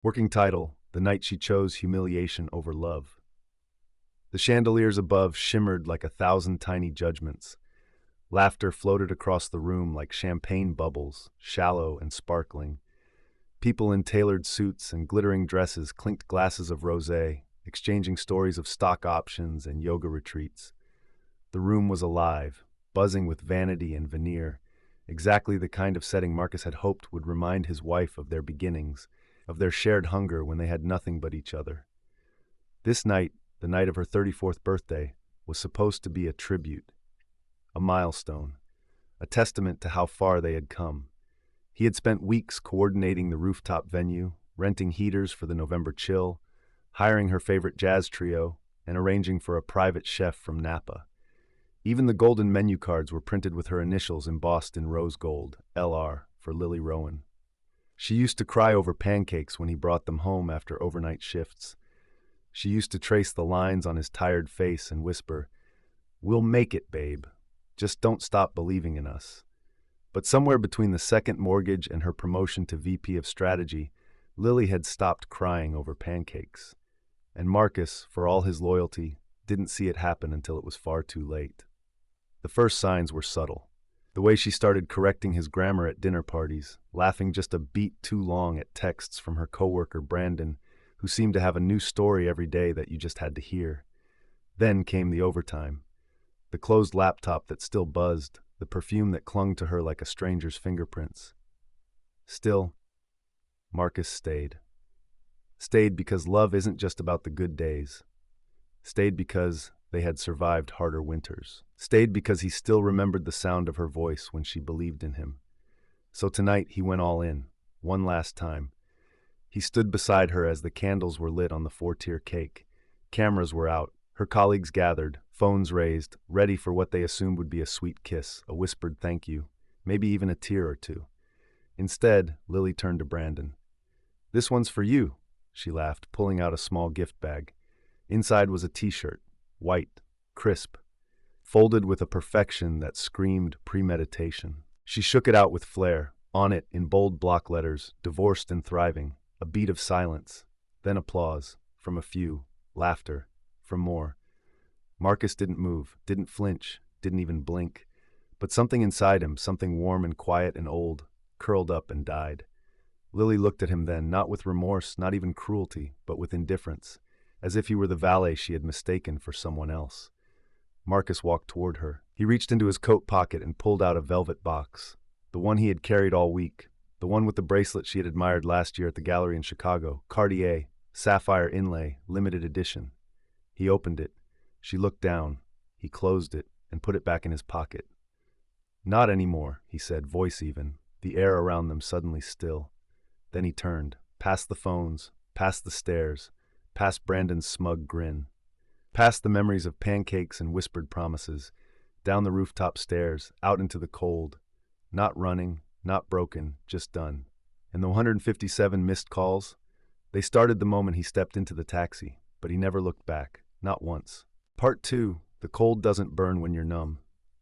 Working title: The Night She Chose Humiliation Over Love. The chandeliers above shimmered like 1,000 tiny judgments. Laughter floated across the room like champagne bubbles, shallow and sparkling. People in tailored suits and glittering dresses clinked glasses of rosé, exchanging stories of stock options and yoga retreats. The room was alive, buzzing with vanity and veneer, exactly the kind of setting Marcus had hoped would remind his wife of their beginnings, of their shared hunger when they had nothing but each other. This night, the night of her 34th birthday, was supposed to be a tribute, a milestone, a testament to how far they had come. He had spent weeks coordinating the rooftop venue, renting heaters for the November chill, hiring her favorite jazz trio, and arranging for a private chef from Napa. Even the golden menu cards were printed with her initials embossed in rose gold, LR, for Lily Rowan. She used to cry over pancakes when he brought them home after overnight shifts. She used to trace the lines on his tired face and whisper, "We'll make it, babe. Just don't stop believing in us." But somewhere between the second mortgage and her promotion to VP of Strategy, Lily had stopped crying over pancakes. And Marcus, for all his loyalty, didn't see it happen until it was far too late. The first signs were subtle. The way she started correcting his grammar at dinner parties, laughing just a beat too long at texts from her coworker Brandon, who seemed to have a new story every day that you just had to hear. Then came the overtime. The closed laptop that still buzzed, the perfume that clung to her like a stranger's fingerprints. Still, Marcus stayed. Stayed because love isn't just about the good days. Stayed because they had survived harder winters. Stayed because he still remembered the sound of her voice when she believed in him. So tonight he went all in, one last time. He stood beside her as the candles were lit on the 4-tier cake. Cameras were out, her colleagues gathered, phones raised, ready for what they assumed would be a sweet kiss, a whispered thank you, maybe even a tear or two. Instead, Lily turned to Brandon. "This one's for you," she laughed, pulling out a small gift bag. Inside was a t-shirt, white, crisp, folded with a perfection that screamed premeditation. She shook it out with flair. On it, in bold block letters, "Divorced and thriving," a beat of silence, then applause, from a few, laughter, from more. Marcus didn't move, didn't flinch, didn't even blink. But something inside him, something warm and quiet and old, curled up and died. Lily looked at him then, not with remorse, not even cruelty, but with indifference, as if he were the valet she had mistaken for someone else. Marcus walked toward her. He reached into his coat pocket and pulled out a velvet box, the one he had carried all week, the one with the bracelet she had admired last year at the gallery in Chicago, Cartier, sapphire inlay, limited edition. He opened it. She looked down. He closed it and put it back in his pocket. "Not anymore," he said, voice even, the air around them suddenly still. Then he turned, past the phones, past the stairs, past Brandon's smug grin, past the memories of pancakes and whispered promises, down the rooftop stairs, out into the cold, not running, not broken, just done. And the 157 missed calls, they started the moment he stepped into the taxi, but he never looked back, not once. Part 2, the cold doesn't burn when you're numb.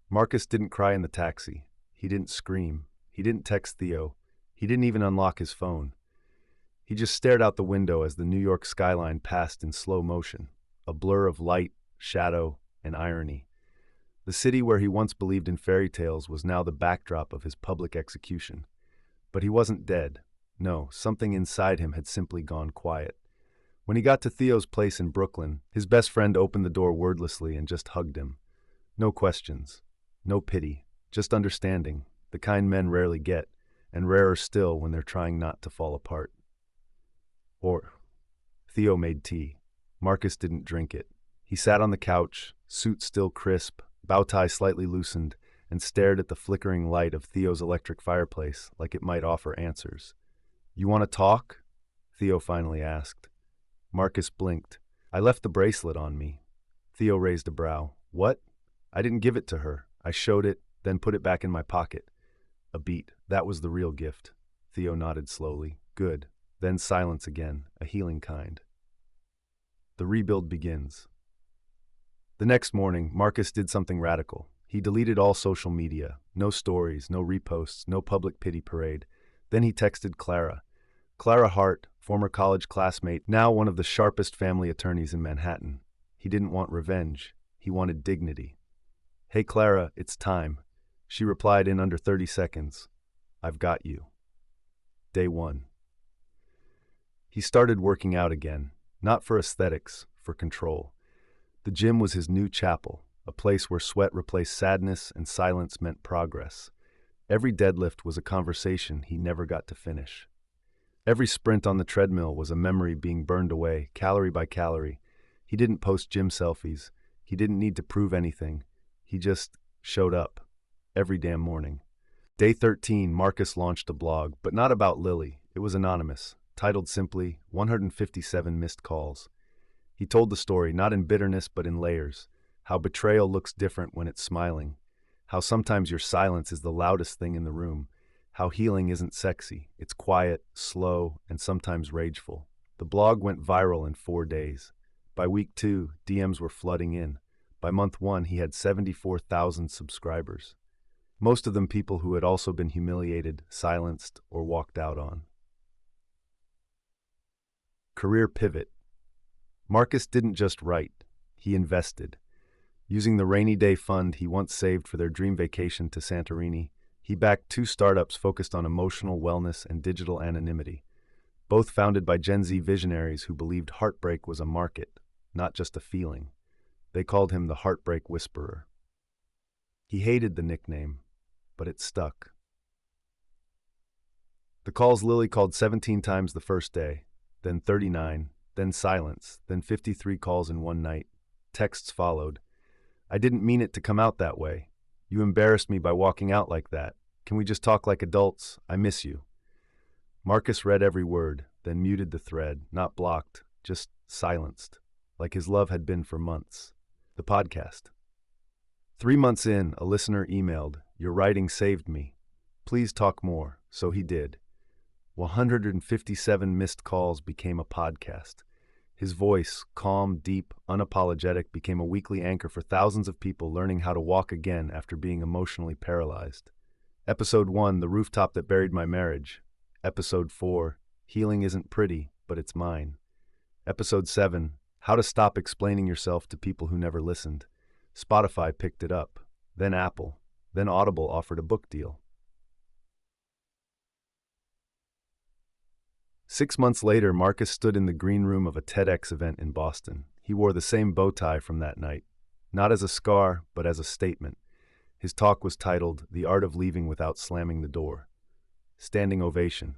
Marcus didn't cry in the taxi. He didn't scream. He didn't text Theo. He didn't even unlock his phone. He just stared out the window as the New York skyline passed in slow motion, a blur of light, shadow, and irony. The city where he once believed in fairy tales was now the backdrop of his public execution. But he wasn't dead. No, something inside him had simply gone quiet. When he got to Theo's place in Brooklyn, his best friend opened the door wordlessly and just hugged him. No questions, no pity, just understanding, the kind men rarely get, and rarer still when they're trying not to fall apart. Theo made tea. Marcus didn't drink it. He sat on the couch, suit still crisp, bow tie slightly loosened, and stared at the flickering light of Theo's electric fireplace like it might offer answers. "You want to talk?" Theo finally asked. Marcus blinked. "I left the bracelet on me." Theo raised a brow. "What?" "I didn't give it to her. I showed it, then put it back in my pocket." A beat. That was the real gift. Theo nodded slowly. "Good." Then silence again, a healing kind. The rebuild begins. The next morning, Marcus did something radical. He deleted all social media. No stories, no reposts, no public pity parade. Then he texted Clara. Clara Hart, former college classmate, now one of the sharpest family attorneys in Manhattan. He didn't want revenge. He wanted dignity. "Hey, Clara, it's time." She replied in under 30 seconds. "I've got you." Day 1. He started working out again, not for aesthetics, for control. The gym was his new chapel, a place where sweat replaced sadness and silence meant progress. Every deadlift was a conversation he never got to finish. Every sprint on the treadmill was a memory being burned away, calorie by calorie. He didn't post gym selfies. He didn't need to prove anything. He just showed up, every damn morning. Day 13, Marcus launched a blog, but not about Lily. It was anonymous, titled simply 157 Missed Calls. He told the story not in bitterness but in layers, how betrayal looks different when it's smiling, how sometimes your silence is the loudest thing in the room, how healing isn't sexy, it's quiet, slow, and sometimes rageful. The blog went viral in 4 days. By week 2, DMs were flooding in. By month 1, he had 74,000 subscribers. Most of them people who had also been humiliated, silenced, or walked out on. Career pivot. Marcus didn't just write, he invested. Using the rainy day fund he once saved for their dream vacation to Santorini, he backed 2 startups focused on emotional wellness and digital anonymity, both founded by Gen Z visionaries who believed heartbreak was a market, not just a feeling. They called him the Heartbreak Whisperer. He hated the nickname, but it stuck. The calls Lily called 17 times the first day, then 39, then silence, then 53 calls in one night. Texts followed. "I didn't mean it to come out that way. You embarrassed me by walking out like that. Can we just talk like adults? I miss you." Marcus read every word, then muted the thread, not blocked, just silenced, like his love had been for months. The podcast. 3 months in, a listener emailed, "Your writing saved me. Please talk more." So he did. 157 missed calls became a podcast. His voice, calm, deep, unapologetic, became a weekly anchor for thousands of people learning how to walk again after being emotionally paralyzed. Episode 1, The Rooftop That Buried My Marriage. Episode 4, Healing Isn't Pretty, But It's Mine. Episode 7, How to Stop Explaining Yourself to People Who Never Listened. Spotify picked it up, then Apple, then Audible offered a book deal. 6 months later, Marcus stood in the green room of a TEDx event in Boston. He wore the same bow tie from that night, not as a scar, but as a statement. His talk was titled, "The Art of Leaving Without Slamming the Door." Standing ovation.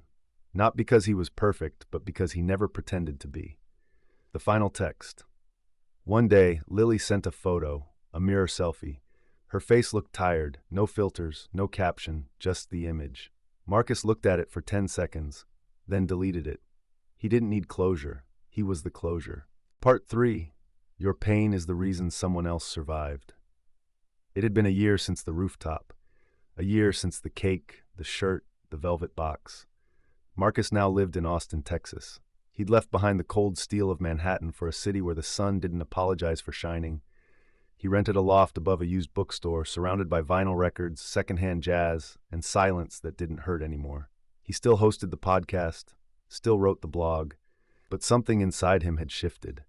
Not because he was perfect, but because he never pretended to be. The final text. One day, Lily sent a photo, a mirror selfie. Her face looked tired, no filters, no caption, just the image. Marcus looked at it for 10 seconds, then deleted it. He didn't need closure. He was the closure. Part 3. Your pain is the reason someone else survived. It had been a year since the rooftop. A year since the cake, the shirt, the velvet box. Marcus now lived in Austin, Texas. He'd left behind the cold steel of Manhattan for a city where the sun didn't apologize for shining. He rented a loft above a used bookstore, surrounded by vinyl records, secondhand jazz, and silence that didn't hurt anymore. He still hosted the podcast, still wrote the blog, but something inside him had shifted.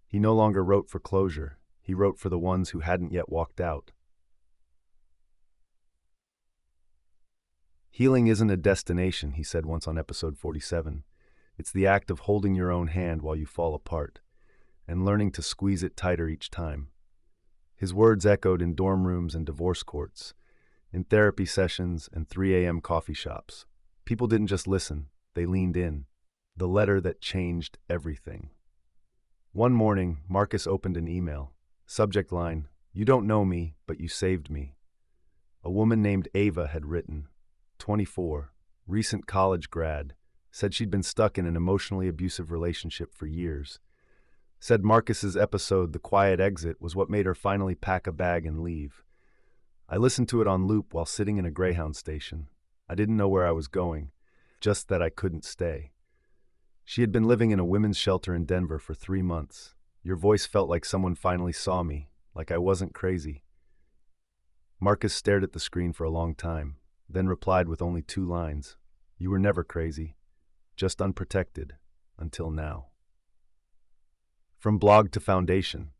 He no longer wrote for closure. He wrote for the ones who hadn't yet walked out. "Healing isn't a destination," he said once on episode 47. "It's the act of holding your own hand while you fall apart, and learning to squeeze it tighter each time." His words echoed in dorm rooms and divorce courts, in therapy sessions and 3 a.m. coffee shops. People didn't just listen, they leaned in. The letter that changed everything. One morning, Marcus opened an email. Subject line, "You don't know me, but you saved me." A woman named Ava had written, 24, recent college grad, said she'd been stuck in an emotionally abusive relationship for years. Said Marcus's episode, The Quiet Exit, was what made her finally pack a bag and leave. I listened to it on loop while sitting in a Greyhound station. I didn't know where I was going, just that I couldn't stay. She had been living in a women's shelter in Denver for 3 months. Your voice felt like someone finally saw me, like I wasn't crazy. Marcus stared at the screen for a long time, then replied with only 2 lines. "You were never crazy. just unprotected, until now. From blog to foundation,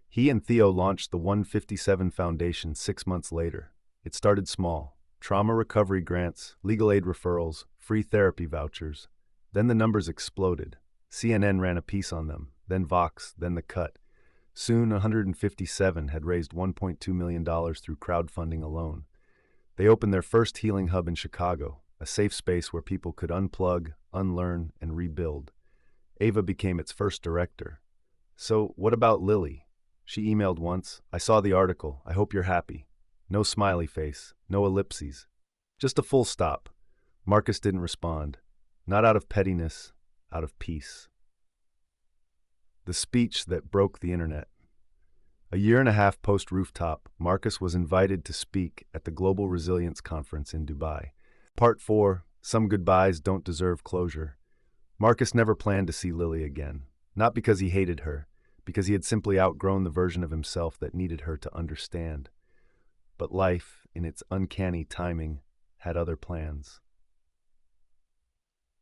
he and Theo launched the 157 Foundation 6 months later. It started small: trauma recovery grants, legal aid referrals, free therapy vouchers. Then the numbers exploded. CNN ran a piece on them, then Vox, then The Cut. Soon, 157 had raised $1.2 million through crowdfunding alone. They opened their first healing hub in Chicago, a safe space where people could unplug, unlearn, and rebuild. Ava became its first director. "So, what about Lily?" She emailed once. "I saw the article. I hope you're happy." No smiley face, no ellipses. Just a full stop. Marcus didn't respond. Not out of pettiness, out of peace. The speech that broke the internet. A year and a half post-Rooftop, Marcus was invited to speak at the Global Resilience Conference in Dubai. Part 4, Some Goodbyes Don't Deserve Closure. Marcus never planned to see Lily again. Not because he hated her, because he had simply outgrown the version of himself that needed her to understand. But life, in its uncanny timing, had other plans.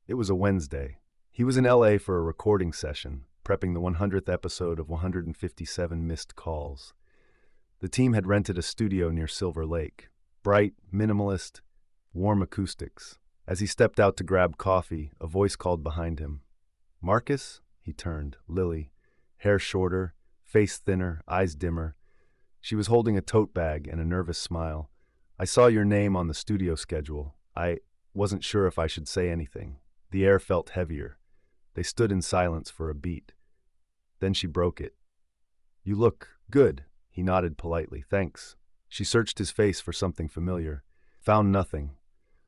It was a Wednesday. He was in LA for a recording session, prepping the 100th episode of 157 Missed Calls. The team had rented a studio near Silver Lake. Bright, minimalist, warm acoustics. As he stepped out to grab coffee, a voice called behind him. "Marcus?" He turned. Lily. Hair shorter, face thinner, eyes dimmer. She was holding a tote bag and a nervous smile. "I saw your name on the studio schedule. I wasn't sure if I should say anything." The air felt heavier. They stood in silence for a beat. Then she broke it. "You look good." He nodded politely. "Thanks." She searched his face for something familiar. Found nothing.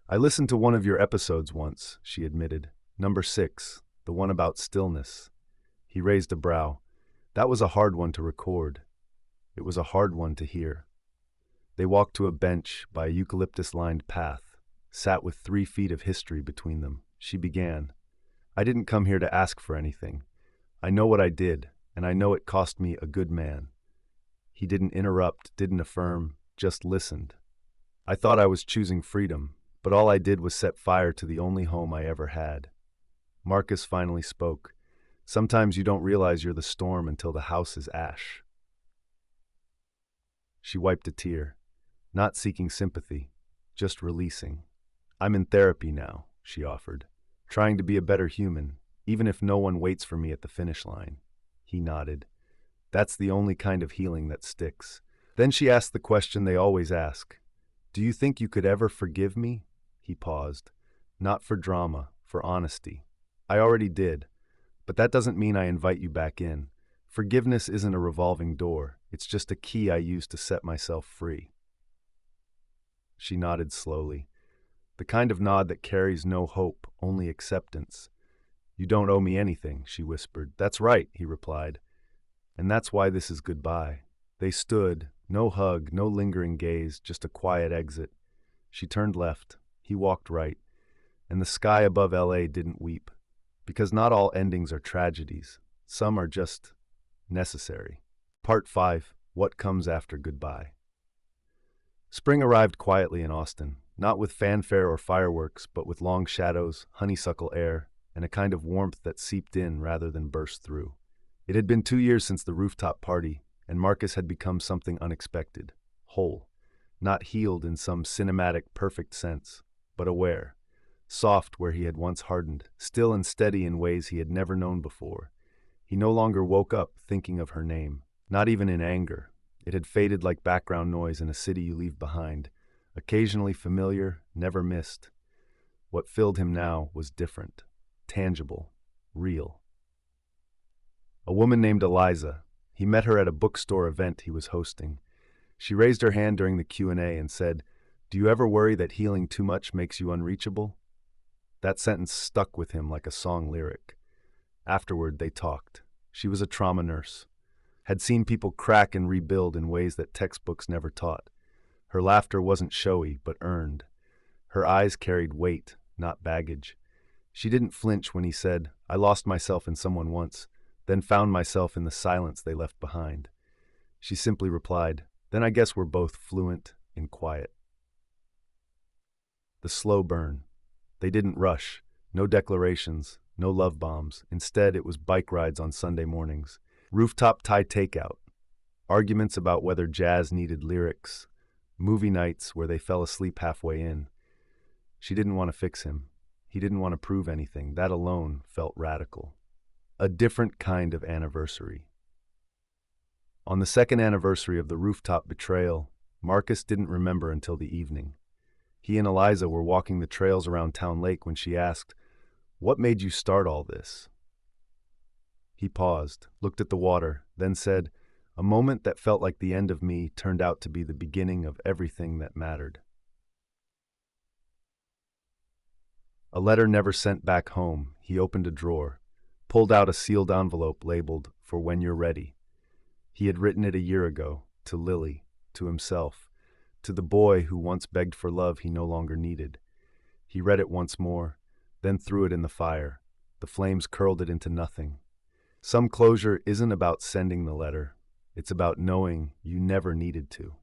"I listened to one of your episodes once," she admitted. "Number 6, the one about stillness." He raised a brow. That was a hard one to record. It was a hard one to hear. They walked to a bench by a eucalyptus-lined path, sat with 3 feet of history between them. She began. "I didn't come here to ask for anything. I know what I did, and I know it cost me a good man." He didn't interrupt, didn't affirm, just listened. "I thought I was choosing freedom, but all I did was set fire to the only home I ever had." Marcus finally spoke. "Sometimes you don't realize you're the storm until the house is ash." She wiped a tear, not seeking sympathy, just releasing. "I'm in therapy now," she offered, "trying to be a better human, even if no one waits for me at the finish line." He nodded. "That's the only kind of healing that sticks." Then she asked the question they always ask. "Do you think you could ever forgive me?" He paused. "Not for drama, for honesty." "I already did. But that doesn't mean I invite you back in. Forgiveness isn't a revolving door. It's just a key I use to set myself free." She nodded slowly. The kind of nod that carries no hope, only acceptance. "You don't owe me anything," she whispered. "That's right," he replied. "And that's why this is goodbye." They stood, no hug, no lingering gaze, just a quiet exit. She turned left. He walked right. And the sky above LA didn't weep. Because not all endings are tragedies. Some are just necessary. Part 5, What Comes After Goodbye. Spring arrived quietly in Austin, not with fanfare or fireworks, but with long shadows, honeysuckle air, and a kind of warmth that seeped in rather than burst through. It had been 2 years since the rooftop party, and Marcus had become something unexpected, whole, not healed in some cinematic perfect sense, but aware. Soft where he had once hardened, still and steady in ways he had never known before. He no longer woke up thinking of her name, not even in anger. It had faded like background noise in a city you leave behind, occasionally familiar, never missed. What filled him now was different, tangible, real. A woman named Eliza. He met her at a bookstore event he was hosting. She raised her hand during the Q&A and said, "Do you ever worry that healing too much makes you unreachable?" That sentence stuck with him like a song lyric. Afterward, they talked. She was a trauma nurse, had seen people crack and rebuild in ways that textbooks never taught. Her laughter wasn't showy, but earned. Her eyes carried weight, not baggage. She didn't flinch when he said, "I lost myself in someone once, then found myself in the silence they left behind." She simply replied, "Then I guess we're both fluent in quiet." The slow burn. They didn't rush. No declarations, no love bombs. Instead, it was bike rides on Sunday mornings, rooftop Thai takeout, arguments about whether jazz needed lyrics, movie nights where they fell asleep halfway in. She didn't want to fix him. He didn't want to prove anything. That alone felt radical. A different kind of anniversary. On the second anniversary of the rooftop betrayal, Marcus didn't remember until the evening. He and Eliza were walking the trails around Town Lake when she asked, "What made you start all this?" He paused, looked at the water, then said, "A moment that felt like the end of me turned out to be the beginning of everything that mattered." A letter never sent back home. He opened a drawer, pulled out a sealed envelope labeled, "For when you're ready." He had written it a year ago, to Lily, to himself, to the boy who once begged for love he no longer needed. He read it once more, then threw it in the fire. The flames curled it into nothing. Some closure isn't about sending the letter. It's about knowing you never needed to.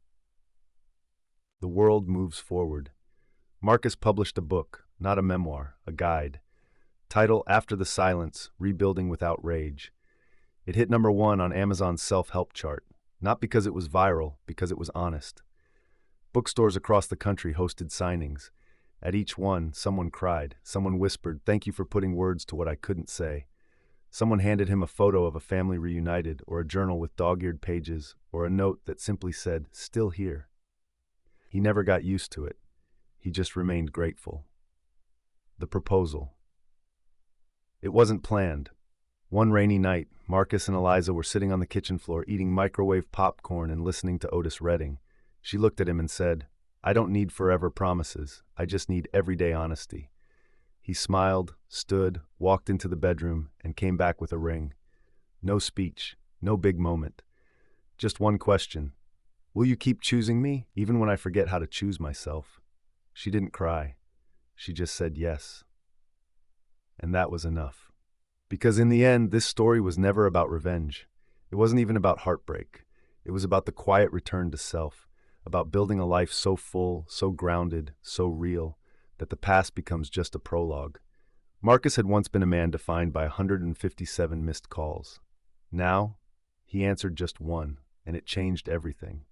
The world moves forward. Marcus published a book, not a memoir, a guide. Title, After the Silence, Rebuilding Without Rage. It hit #1 on Amazon's self-help chart, not because it was viral, because it was honest. Bookstores across the country hosted signings. At each one, someone cried, someone whispered, "Thank you for putting words to what I couldn't say." Someone handed him a photo of a family reunited, or a journal with dog-eared pages, or a note that simply said, "Still here." He never got used to it. He just remained grateful. The proposal. It wasn't planned. One rainy night, Marcus and Eliza were sitting on the kitchen floor eating microwave popcorn and listening to Otis Redding. She looked at him and said, "I don't need forever promises. I just need everyday honesty." He smiled, stood, walked into the bedroom, and came back with a ring. No speech, no big moment. Just one question. "Will you keep choosing me, even when I forget how to choose myself?" She didn't cry. She just said yes. And that was enough. Because in the end, this story was never about revenge. It wasn't even about heartbreak. It was about the quiet return to self, about building a life so full, so grounded, so real, that the past becomes just a prologue. Marcus had once been a man defined by 157 missed calls. Now, he answered just one, and it changed everything.